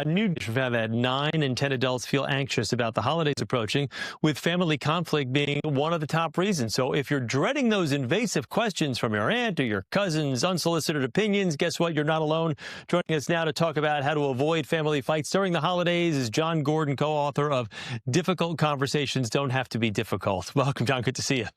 New found that 9 in 10 adults feel anxious about the holidays approaching, with family conflict being one of the top reasons. So if you're dreading those invasive questions from your aunt or your cousin's unsolicited opinions, guess what? You're not alone. Joining us now to talk about how to avoid family fights during the holidays is Jon Gordon, co-author of Difficult Conversations Don't Have to Be Difficult. Welcome, Jon. Good to see you.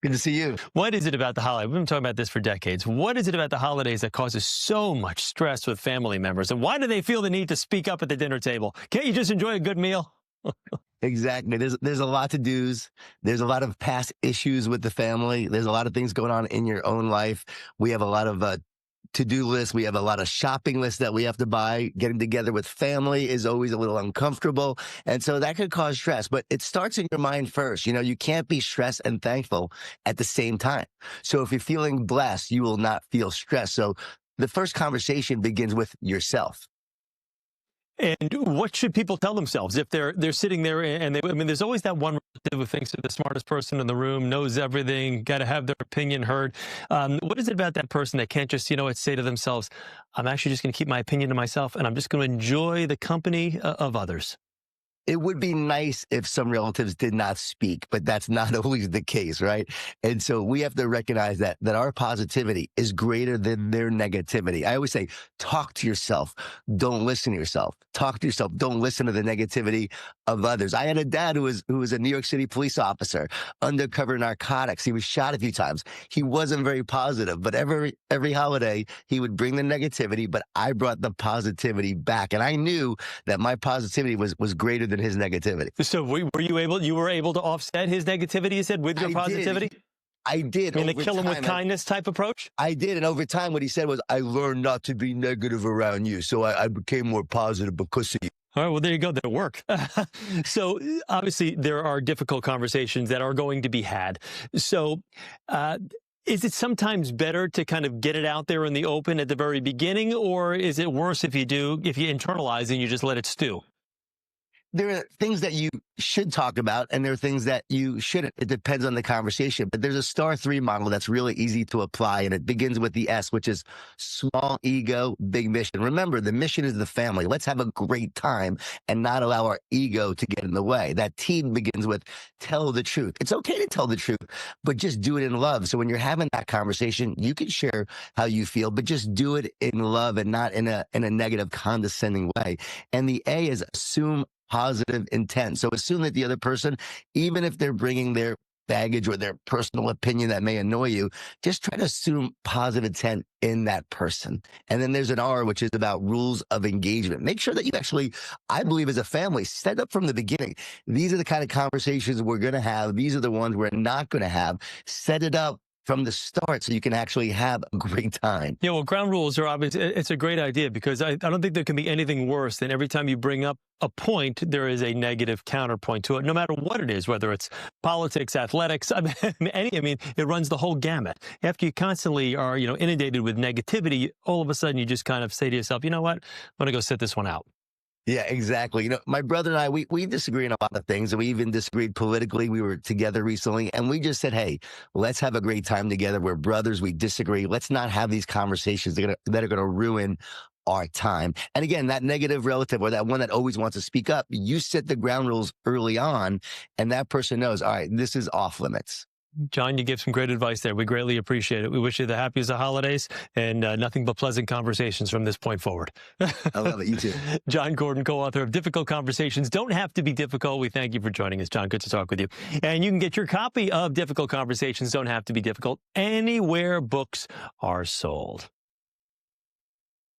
Good to see you. What is it about the holiday? We've been talking about this for decades. What is it about the holidays that causes so much stress with family members? And why do they feel the need to speak up at the dinner table? Can't you just enjoy a good meal? Exactly. There's a lot to do's. There's a lot of past issues with the family. There's a lot of things going on in your own life. We have a lot of to-do lists. We have a lot of shopping lists that we have to buy. Getting together with family is always a little uncomfortable. And so that could cause stress, but it starts in your mind first. You know, you can't be stressed and thankful at the same time. So if you're feeling blessed, you will not feel stressed. So the first conversation begins with yourself. And what should people tell themselves if they're sitting there and there's always that one relative who thinks they're the smartest person in the room, knows everything, got to have their opinion heard. What is it about that person that can't just, say to themselves, I'm actually just going to keep my opinion to myself and I'm just going to enjoy the company of others? It would be nice if some relatives did not speak, but that's not always the case, right? And so we have to recognize that our positivity is greater than their negativity. I always say, talk to yourself. Don't listen to yourself. Talk to yourself. Don't listen to the negativity of others. I had a dad who was a New York City police officer, undercover narcotics. He was shot a few times. He wasn't very positive, but every holiday he would bring the negativity, but I brought the positivity back. And I knew that my positivity was greater than his negativity. So you were able to offset his negativity, you said, with your positivity? I did. I mean, the kill him with kindness type approach? I did. And over time, what he said was, I learned not to be negative around you. So I became more positive because of you. All right, well, there you go. That'll work. So obviously, there are difficult conversations that are going to be had. So is it sometimes better to kind of get it out there in the open at the very beginning, or is it worse if you internalize and you just let it stew? There are things that you should talk about, and there are things that you shouldn't. It depends on the conversation. But there's a star 3 model that's really easy to apply, and it begins with the S, which is small ego, big mission. Remember, the mission is the family. Let's have a great time and not allow our ego to get in the way. That T begins with tell the truth. It's okay to tell the truth, but just do it in love. So when you're having that conversation, you can share how you feel, but just do it in love and not in a negative, condescending way. And the A is assume positive intent. So assume that the other person, even if they're bringing their baggage or their personal opinion that may annoy you, just try to assume positive intent in that person. And then there's an R, which is about rules of engagement. Make sure that you actually, I believe as a family, set up from the beginning. These are the kind of conversations we're going to have. These are the ones we're not going to have. Set it up from the start so you can actually have a great time. Yeah, well, ground rules are obvious. It's a great idea because I don't think there can be anything worse than every time you bring up a point, there is a negative counterpoint to it, no matter what it is, whether it's politics, athletics, it runs the whole gamut. After you constantly are, inundated with negativity, all of a sudden you just kind of say to yourself, you know what, I'm going to go sit this one out. Yeah, exactly. My brother and I, we disagree on a lot of things, and we even disagreed politically. We were together recently, and we just said, hey, let's have a great time together. We're brothers. We disagree. Let's not have these conversations that are going to ruin our time. And again, that negative relative or that one that always wants to speak up, you set the ground rules early on, and that person knows, all right, this is off limits. Jon, you gave some great advice there. We greatly appreciate it. We wish you the happiest of holidays and nothing but pleasant conversations from this point forward. I love it. You too. Jon Gordon, co-author of Difficult Conversations Don't Have to Be Difficult. We thank you for joining us, Jon. Good to talk with you. And you can get your copy of Difficult Conversations Don't Have to Be Difficult anywhere books are sold.